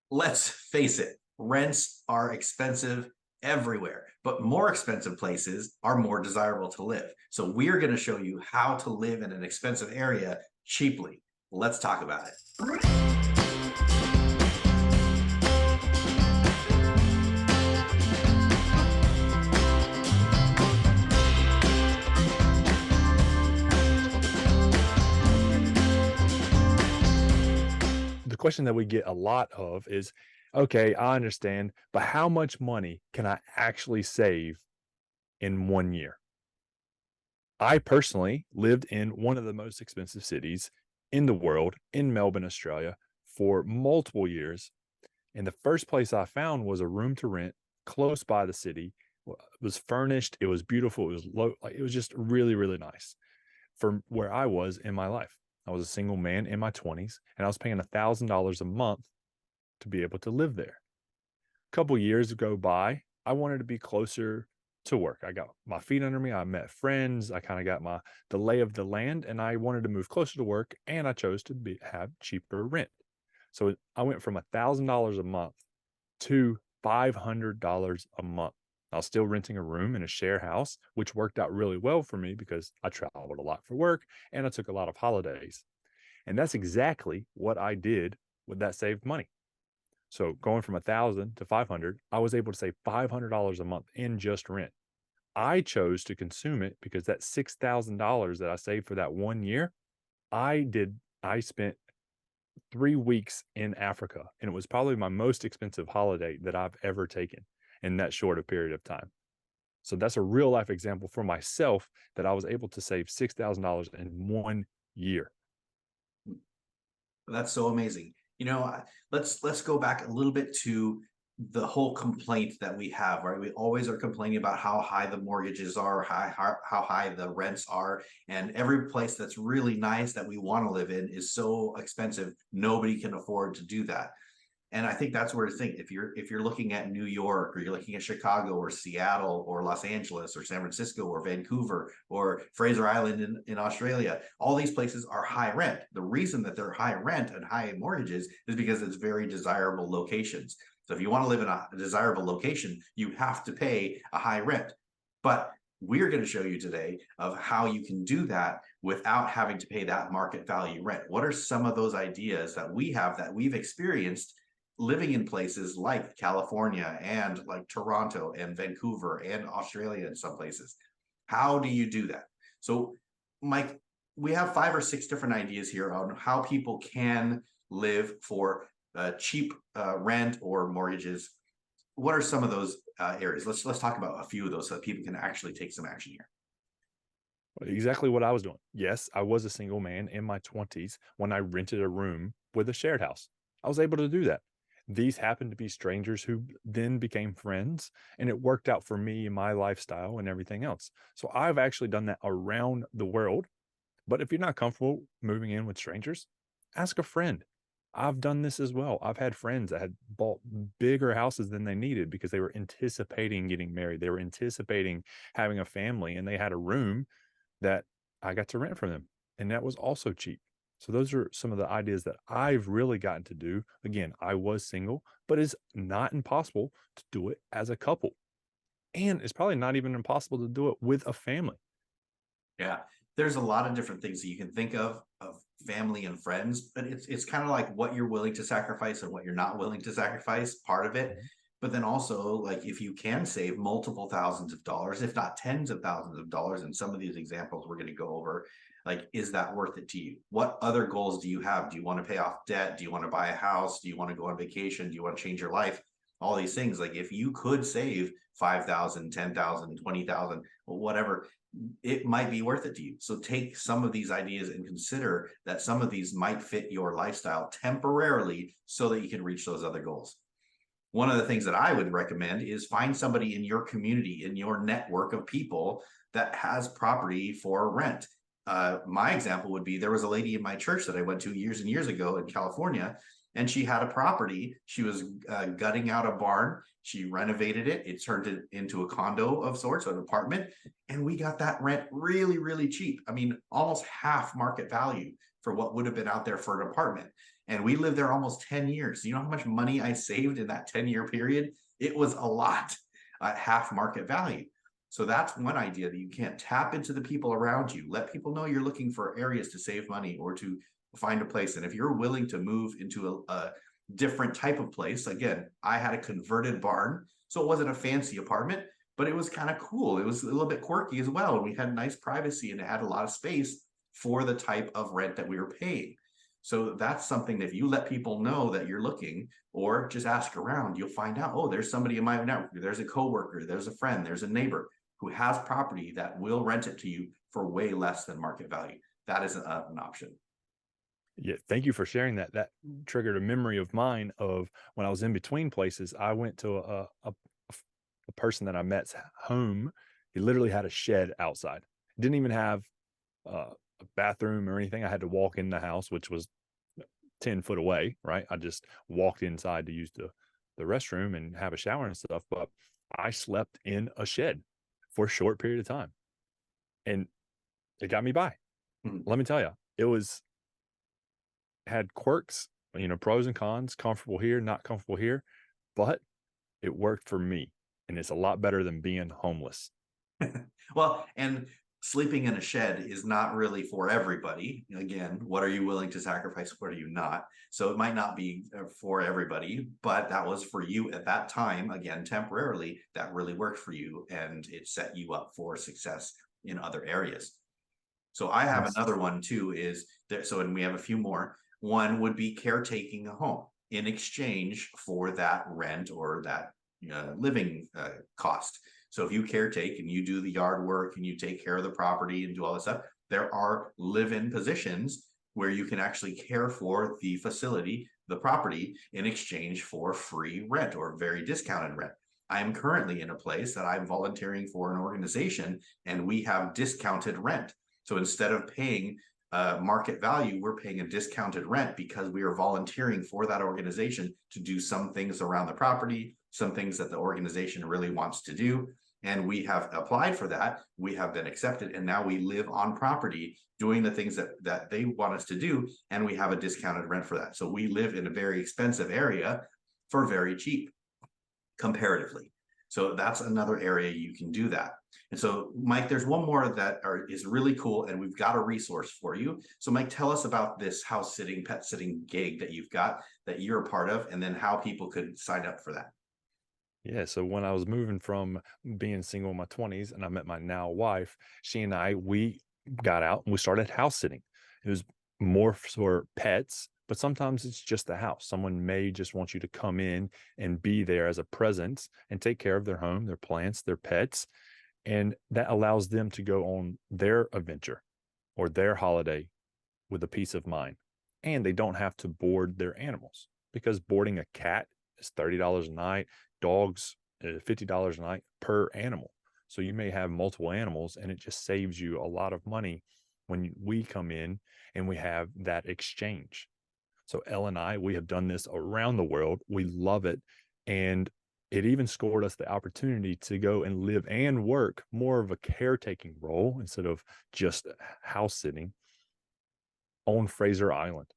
Let's face it, rents are expensive everywhere, but more expensive places are more desirable to live. So we're going to show you how to live in an expensive area cheaply. Let's talk about it. The question that we get a lot of is, okay, I understand, but how much money can I actually save in 1 year? I personally lived in one of the most expensive cities in the world, in Melbourne, Australia, for multiple years. And the first place I found was a room to rent close by the city. It was furnished, it was beautiful, it was low, like it was just really, really nice for where I was in my life. I was a single man in my 20s, and I was paying $1,000 a month to be able to live there. A couple years go by, I wanted to be closer to work. I got my feet under me. I met friends. I kind of got the lay of the land, and I wanted to move closer to work. And I chose to have cheaper rent. So I went from $1,000 a month to $500 a month. I was still renting a room in a share house, which worked out really well for me because I traveled a lot for work and I took a lot of holidays. And that's exactly what I did with that saved money. So going from 1,000 to 500, I was able to save $500 a month in just rent. I chose to consume it because that $6,000 that I saved for that 1 year, I spent 3 weeks in Africa, and it was probably my most expensive holiday that I've ever taken in that short a period of time. So that's a real life example for myself that I was able to save $6,000 in 1 year. That's so amazing. Let's go back a little bit to the whole complaint that we have, right? We always are complaining about how high the mortgages are, how high the rents are, and every place that's really nice that we want to live in is so expensive, nobody can afford to do that. And I think that's where to think if you're looking at New York, or you're looking at Chicago or Seattle or Los Angeles or San Francisco or Vancouver or Fraser Island in Australia, all these places are high rent. The reason that they're high rent and high mortgages is because it's very desirable locations. So if you want to live in a desirable location, you have to pay a high rent. But we're going to show you today of how you can do that without having to pay that market value rent. What are some of those ideas that we have that we've experienced living in places like California and like Toronto and Vancouver and Australia in some places? How do you do that? So, Mike, we have 5 or 6 different ideas here on how people can live for cheap rent or mortgages. What are some of those areas? Let's talk about a few of those so that people can actually take some action here. Exactly what I was doing. Yes, I was a single man in my 20s when I rented a room with a shared house. I was able to do that. These happened to be strangers who then became friends, and it worked out for me and my lifestyle and everything else. So I've actually done that around the world. But if you're not comfortable moving in with strangers, ask a friend. I've done this as well. I've had friends that had bought bigger houses than they needed because they were anticipating getting married. They were anticipating having a family, and they had a room that I got to rent from them, and that was also cheap. So those are some of the ideas that I've really gotten to do. Again, I was single, but it's not impossible to do it as a couple. And it's probably not even impossible to do it with a family. Yeah, there's a lot of different things that you can think of family and friends, but it's kind of like what you're willing to sacrifice and what you're not willing to sacrifice, part of it. Mhm. But then also, like if you can save multiple thousands of dollars, if not tens of thousands of dollars, in some of these examples we're going to go over, like is that worth it to you? What other goals do you have? Do you want to pay off debt? Do you want to buy a house? Do you want to go on vacation? Do you want to change your life? All these things. Like if you could save 5,000, 10,000, 20,000, whatever, it might be worth it to you. So take some of these ideas and consider that some of these might fit your lifestyle temporarily so that you can reach those other goals. One of the things that I would recommend is find somebody in your community, in your network of people that has property for rent. My example would be there was a lady in my church that I went to years and years ago in California, and she had a property. She was gutting out a barn. She renovated it. It turned it into a condo of sorts, an apartment. And we got that rent really, really cheap. I mean, almost half market value for what would have been out there for an apartment. And we lived there almost 10 years. You know how much money I saved in that 10-year period? It was a lot at half market value. So that's one idea, that you can't tap into the people around you. Let people know you're looking for areas to save money or to find a place. And if you're willing to move into a different type of place, again, I had a converted barn. So it wasn't a fancy apartment, but it was kind of cool. It was a little bit quirky as well. And we had nice privacy and it had a lot of space for the type of rent that we were paying. So that's something that if you let people know that you're looking, or just ask around, you'll find out, oh, there's somebody in my network, there's a coworker, there's a friend, there's a neighbor who has property that will rent it to you for way less than market value. That is an option. Yeah, thank you for sharing that. That triggered a memory of mine of when I was in between places. I went to a person that I met's home. He literally had a shed outside. Didn't even have a bathroom or anything. I had to walk in the house, which was 10 foot away. Right, I just walked inside to use the restroom and have a shower and stuff. But I slept in a shed for a short period of time, and it got me by. Mhm. Let me tell you, it was had quirks, pros and cons, comfortable here, not comfortable here, but it worked for me. And it's a lot better than being homeless. Well, and sleeping in a shed is not really for everybody. Again, what are you willing to sacrifice? What are you not? So it might not be for everybody, but that was for you at that time. Again, temporarily, that really worked for you and it set you up for success in other areas. So I have Yes. another one too, is there, so, and we have a few more. One would be caretaking a home in exchange for that rent or that living cost. So if you caretake and you do the yard work and you take care of the property and do all this stuff, there are live-in positions where you can actually care for the facility, the property, in exchange for free rent or very discounted rent. I am currently in a place that I'm volunteering for an organization and we have discounted rent. So instead of paying market value, we're paying a discounted rent because we are volunteering for that organization to do some things around the property, some things that the organization really wants to do. And we have applied for that. We have been accepted. And now we live on property doing the things that they want us to do. And we have a discounted rent for that. So we live in a very expensive area for very cheap comparatively. So that's another area you can do that. And so, Mike, there's one more that is really cool, and we've got a resource for you. So, Mike, tell us about this house sitting, pet sitting gig that you've got that you're a part of, and then how people could sign up for that. Yeah. So when I was moving from being single in my 20s and I met my now wife, she and we got out and we started house sitting. It was more for pets, but sometimes it's just the house. Someone may just want you to come in and be there as a presence and take care of their home, their plants, their pets. And that allows them to go on their adventure or their holiday with a peace of mind. And they don't have to board their animals because boarding a cat is $30 a night, dogs, $50 a night per animal. So you may have multiple animals and it just saves you a lot of money when we come in and we have that exchange. So Elle and I, we have done this around the world. We love it. And it even scored us the opportunity to go and live and work more of a caretaking role instead of just house sitting on Fraser Island.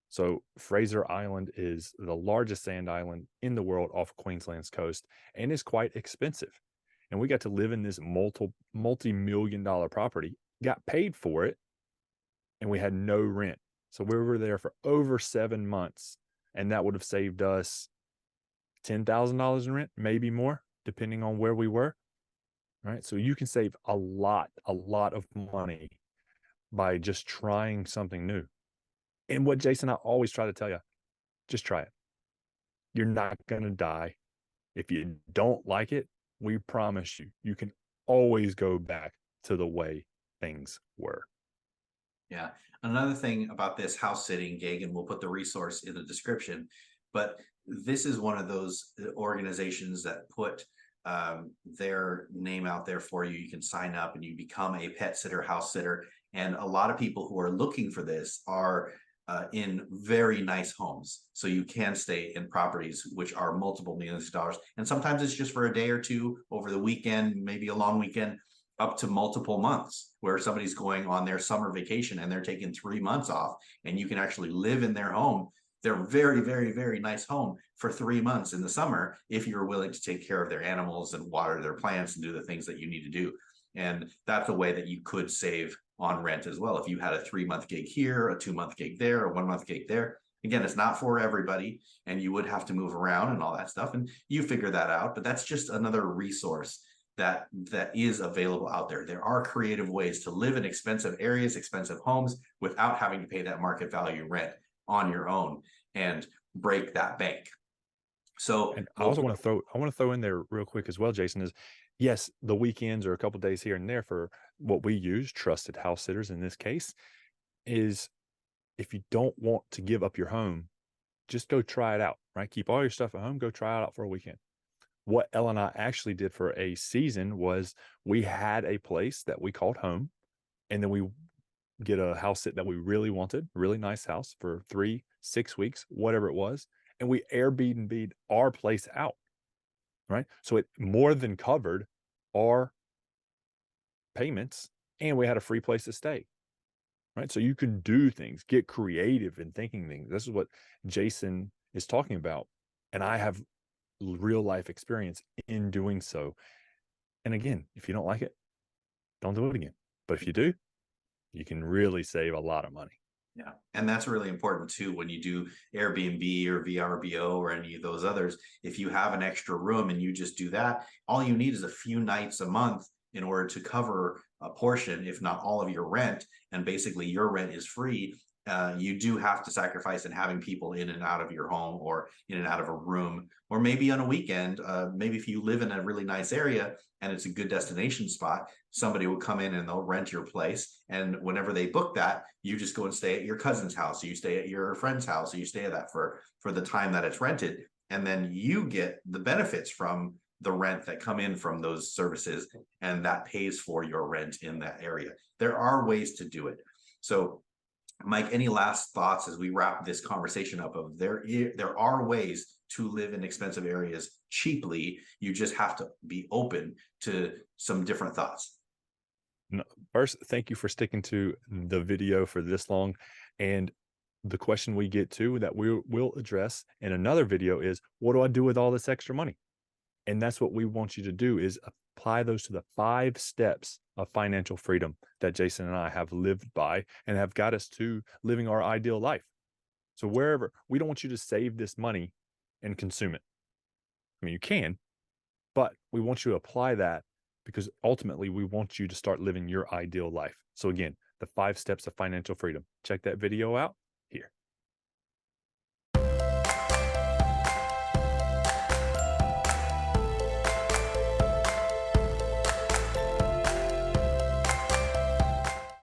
So Fraser Island is the largest sand island in the world off Queensland's coast and is quite expensive. And we got to live in this multi-million dollar property, got paid for it, and we had no rent. So we were there for over 7 months, and that would have saved us $10,000 in rent, maybe more, depending on where we were. Right. So you can save a lot of money by just trying something new. And what Jason, I always try to tell you, just try it. You're not going to die. If you don't like it, we promise you, you can always go back to the way things were. Yeah. Another thing about this house sitting gig, and we'll put the resource in the description, but this is one of those organizations that put their name out there for you. You can sign up and you become a pet sitter, house sitter. And a lot of people who are looking for this are in very nice homes. So you can stay in properties which are multiple millions of dollars. And sometimes it's just for a day or two over the weekend, maybe a long weekend, up to multiple months, where somebody's going on their summer vacation and they're taking 3 months off, and you can actually live in their home their very, very, very nice home for 3 months in the summer if you're willing to take care of their animals and water their plants and do the things that you need to do. And that's a way that you could save on rent as well. If you had a 3 month gig here, a 2 month gig there, a 1 month gig there. Again, it's not for everybody, and you would have to move around and all that stuff, and you figure that out. But that's just another resource that is available out there. There are creative ways to live in expensive areas, expensive homes, without having to pay that market value rent on your own and break that bank. So And I those also are want to throw I want to throw in there real quick as well, Jason, is yes, the weekends or a couple days here and there for what we use, trusted house sitters in this case, is if you don't want to give up your home, just go try it out, right? Keep all your stuff at home, go try it out for a weekend. What Ella and I actually did for a season was we had a place that we called home, and then we get a house sit that we really wanted, really nice house for 3, 6 weeks, whatever it was. And we Airbnb'd our place out, right? So it more than covered our payments, and we had a free place to stay, right? So you can do things, get creative in thinking things. This is what Jason is talking about. And I have real life experience in doing so. And again, if you don't like it, don't do it again. But if you do, you can really save a lot of money. Yeah. And that's really important too when you do Airbnb or VRBO or any of those others. If you have an extra room and you just do that, all you need is a few nights a month in order to cover a portion, if not all of your rent. And basically, your rent is free. You do have to sacrifice in having people in and out of your home or in and out of a room, or maybe on a weekend. Maybe if you live in a really nice area and it's a good destination spot, somebody will come in and they'll rent your place. And whenever they book that, you just go and stay at your cousin's house, or you stay at your friend's house, or you stay at that for the time that it's rented. And then you get the benefits from the rent that come in from those services, and that pays for your rent in that area. There are ways to do it. So Mike, any last thoughts as we wrap this conversation up? Of there are ways to live in expensive areas cheaply. You just have to be open to some different thoughts. No, first, thank you for sticking to the video for this long. And the question we get to that we will address in another video is, what do I do with all this extra money? And that's what we want you to do, is apply those to the 5 steps of financial freedom that Jason and I have lived by and have got us to living our ideal life. So wherever, we don't want you to save this money and consume it. I mean, you can, but we want you to apply that because ultimately we want you to start living your ideal life. So again, the 5 steps of financial freedom. Check that video out.